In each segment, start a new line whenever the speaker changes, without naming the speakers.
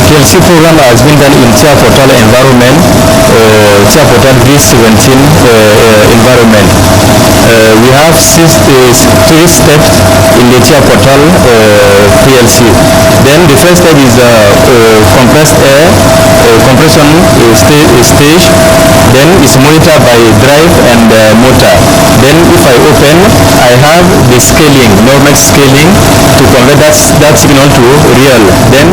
PLC program has been done in TIA Portal environment, TIA Portal V17 environment. We have three steps in the TIA Portal PLC. Then the first step is compressed air compression stage. Then it's monitored by drive and motor. Then if I open, I have the scaling, normal scaling to convert that signal to real. Then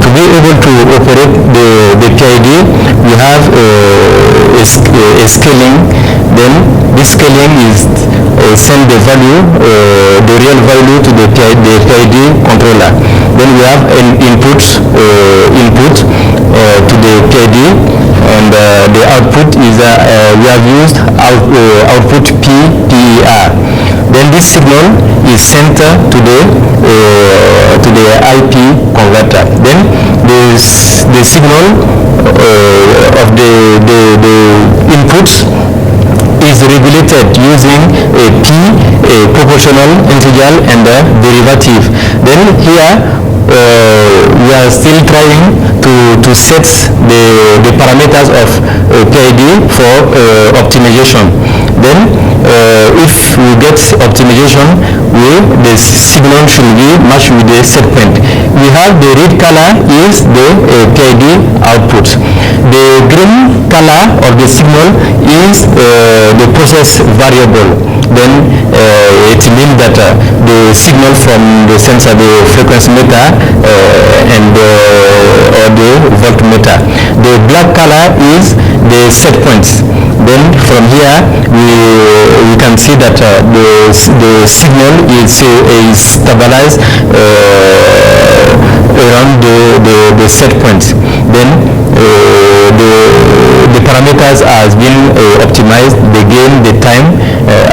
to be able to operate the PID, we have a scaling. Then this scaling is send the value, the real value to the PID controller. Then we have an input to the PID, and the output is we have used output PER. Then this signal is sent to the IP converter. Then the signal of the input is regulated using a P, a proportional, integral, and a derivative. Then here we are still trying to set the parameters of PID for optimization. Then if we get optimization, the signal should be matched with the set point. We have the red color is the PID output. The green color of the signal is the process variable. Then it means that the signal from the sensor, the frequency meter and or the voltmeter. The black color is the set points. Then from here we can see that the signal is stabilized around the set points. Then the parameters has been optimized. The gain, the time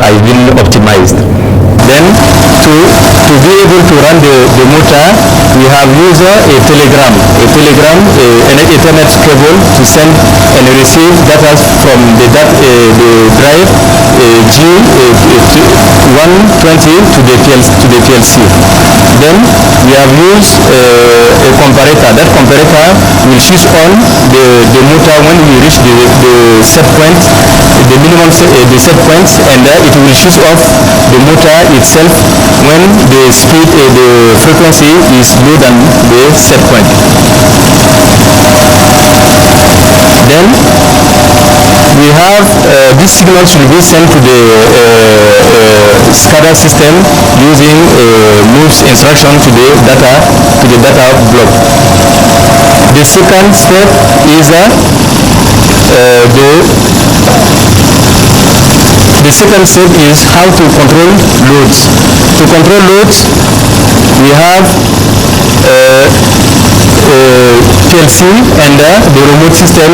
has been optimized. Then to be able to run the motor, we have used a telegram, an Ethernet cable to send and receive data from the drive G120 to the PLC. Then we have used a comparator. That comparator will switch on the motor when we reach the set point, the minimum the set point, and it will switch off the motor itself when the speed, the frequency is lower than the set point. Then we have this signal should be sent to the SCADA system using moves instruction to the data block. The second step is the second step is how to control loads. To control loads, we have PLC and the remote system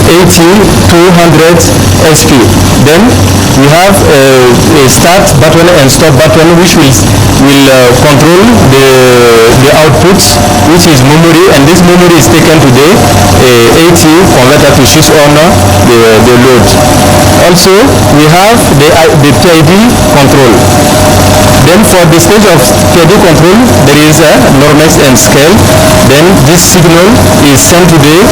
80-200 SP. Then we have a start button and stop button, which will control the outputs, which is memory, and this memory is taken to the 80 converter to switch on the load. Also, we have the PID control. Then for the stage of PID control, there is a normals and scale. Then this signal is sent to the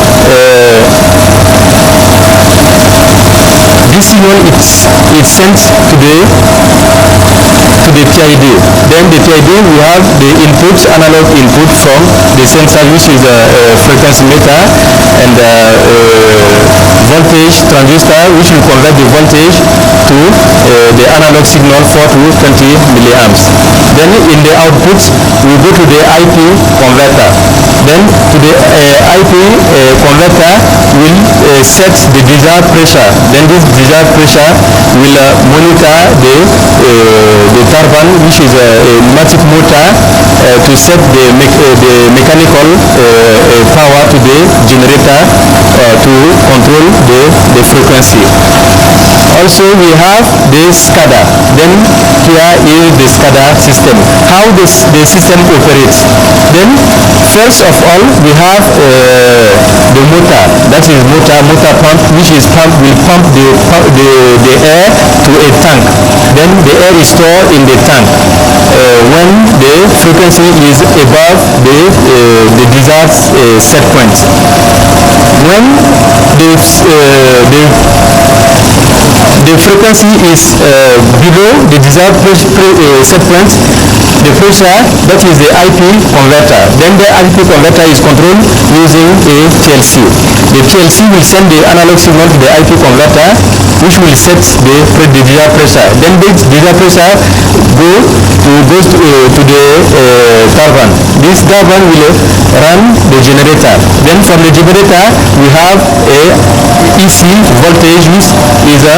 sent to the PID. Then the PID, we have the input, analog input from the sensor, which is a frequency meter, and voltage transistor, which will convert the voltage to the analog signal 4 to 20 milliamps. Then in the output, we go to the IP converter. Then to the IP converter will set the desired pressure. Then this desired pressure will monitor the turbine, which is a pneumatic motor, to set the mechanical power to the generator to control the frequency. Also we have the SCADA. Then here is the SCADA system. How the system operates. Then first of all we have the motor. That is motor pump, which is will pump the air to a tank. Then the air is stored in the tank when the frequency is above the desired set point. When the frequency is below the desired set point, the pressure, that is the IP converter. Then the IP converter is controlled using a PLC. The PLC will send the analog signal to the IP converter, which will set the desired pressure. Then the desired pressure goes to the turbine. This turbine will run the generator. Then from the generator we have a EC voltage, which is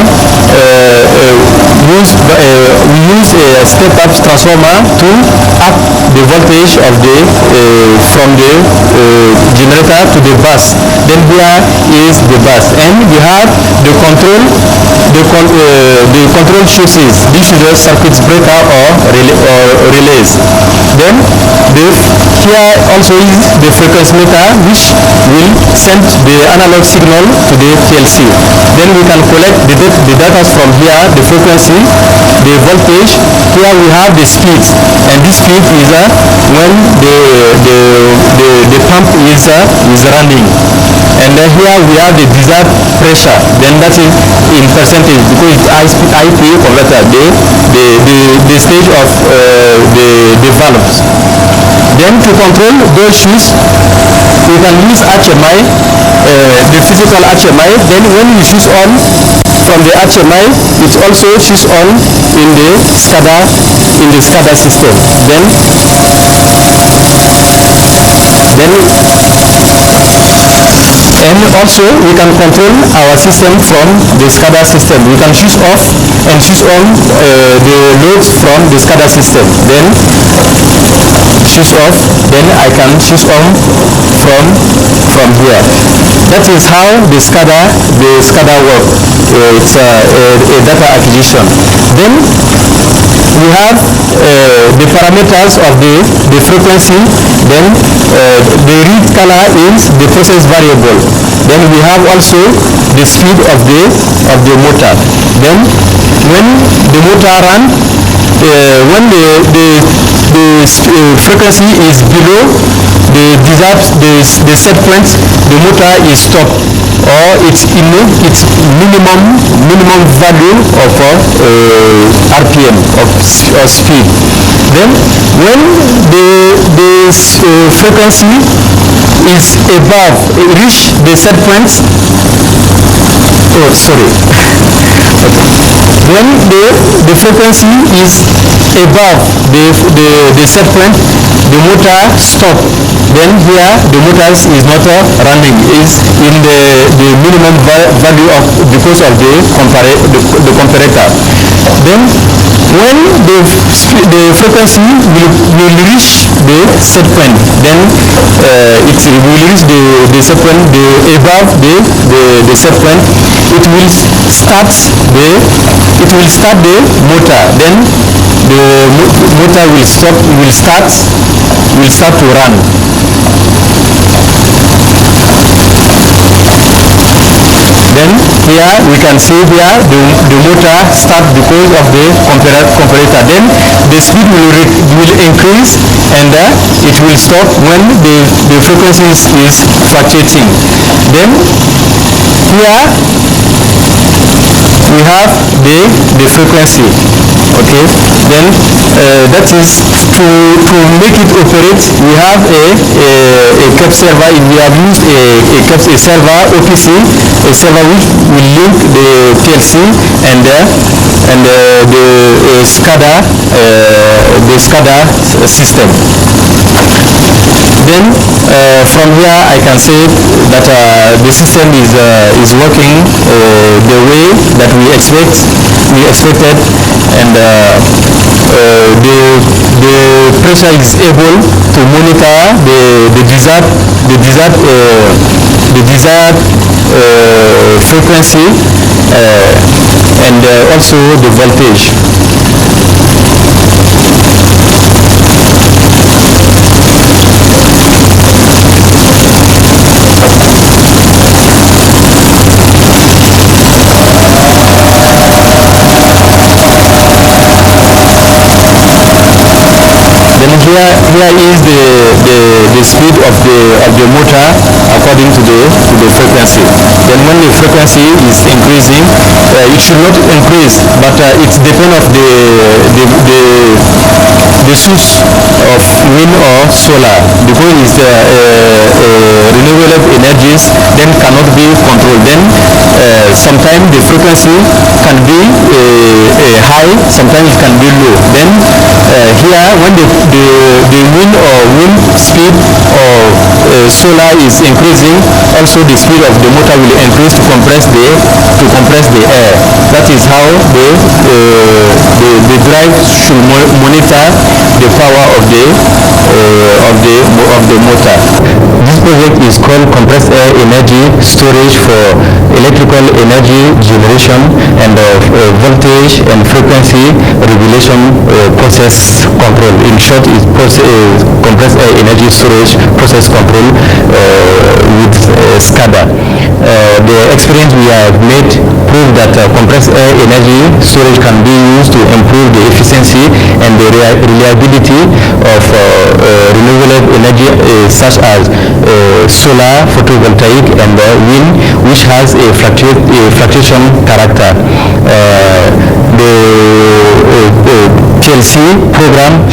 we use a step-up transformer to up the voltage of from the generator to the bus. Then here is the bus, and we have the control chassis. This is a circuit breaker or relays. Then here also is the frequency meter, which will send the analog signal to the PLC. Then we can collect the data from here, the frequency, the voltage. Here we have the speed, and this speed is when the pump is running. And then here we have the desired pressure. Then that is in percentage, because it's IP converter, the stage of the valves. Then to control those shoes, we can use HMI, the physical HMI. Then when you switch on from the HMI, it also switch on in the SCADA system. Then and also we can control our system from the SCADA system. We can switch off and switch on the loads from the SCADA system. Then switch off, then I can switch on from here. That is how the SCADA work. It's a data acquisition. Then we have the parameters of the frequency. Then the red color is the process variable. Then we have also the speed of the motor. Then when the motor runs, when the frequency is below the set point, the motor is stopped, or its minimum value of RPM or speed. Then when the frequency is above, reach the set point. When the frequency is above the set point, the motor stop. Then here the motor is not running, is in the minimum value of because of the comparator. Then when the frequency will reach the set point, then it will reach the set point above the set point. It will start the motor. Then the motor will start to run. Then here we can see here the motor start because of the comparator. Then the speed will increase, and it will stop when the frequency is fluctuating. Then here we have the frequency. Okay, then that is to make it operate. We have a CAP server. We have used a server OPC, a server which will link the PLC and the SCADA system. Then from here I can say that the system is working the way that we expected, and the pressure is able to monitor the desired frequency and also the voltage. Here is the speed of the motor according to the frequency. Then when the frequency is increasing, it should not increase, but it depends of the source of wind or solar, because it's renewable energies, then cannot be controlled. Then sometimes the frequency can be high, sometimes it can be low. Then here when the wind or wind speed or solar is increasing, also the speed of the motor will increase to compress the air. That is how the drive should monitor the power of the motor. This project is called compressed air energy storage for electrical energy generation and voltage and frequency regulation process control. In short, is compressed air energy storage process control with SCADA. The experience we have made prove that compressed air energy storage can be used to improve the efficiency and the reliability of renewable energy such as solar, photovotaic, and wind, which has a fluctuation character. The PLC program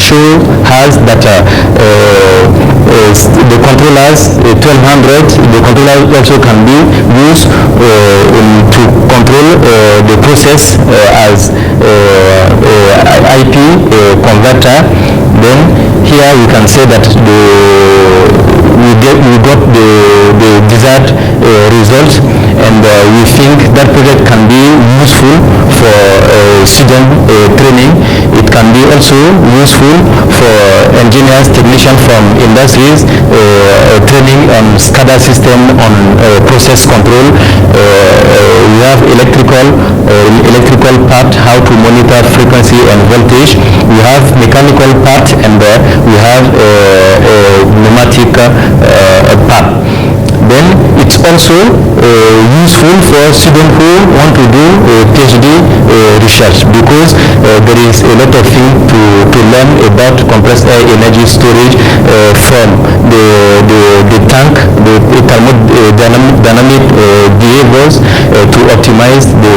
has that the controllers 1200, the controller also can be used to control the process as IP converter. Then here we can say that we got the desired result, and we think that project can be useful for student training. It can be also useful for engineers, technicians from industries, training on SCADA system, on process control. We have electrical part, how to monitor frequency and voltage. We have mechanical part, and we have pneumatic part. Then it's also useful for students who want to do PhD research, because there is a lot of things to learn about compressed air energy storage from the tank, the thermodynamic behaviors to optimize the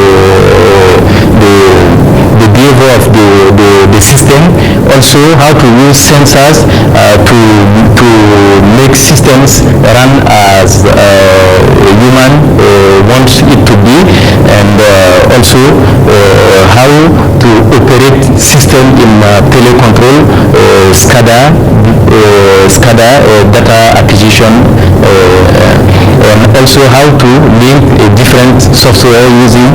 behavior of the system. Also how to use sensors to make systems run as human wants it to be, and also how to operate system in telecontrol, SCADA data acquisition, and also how to link different software using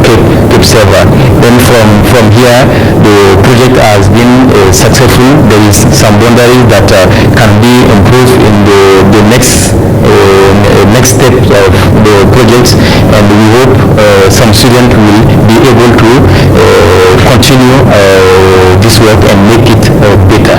CAES server. Then from here the project has been successful. There is some boundaries that can be improved in the next steps of the projects, and we hope some students will be able to continue this work and make it better.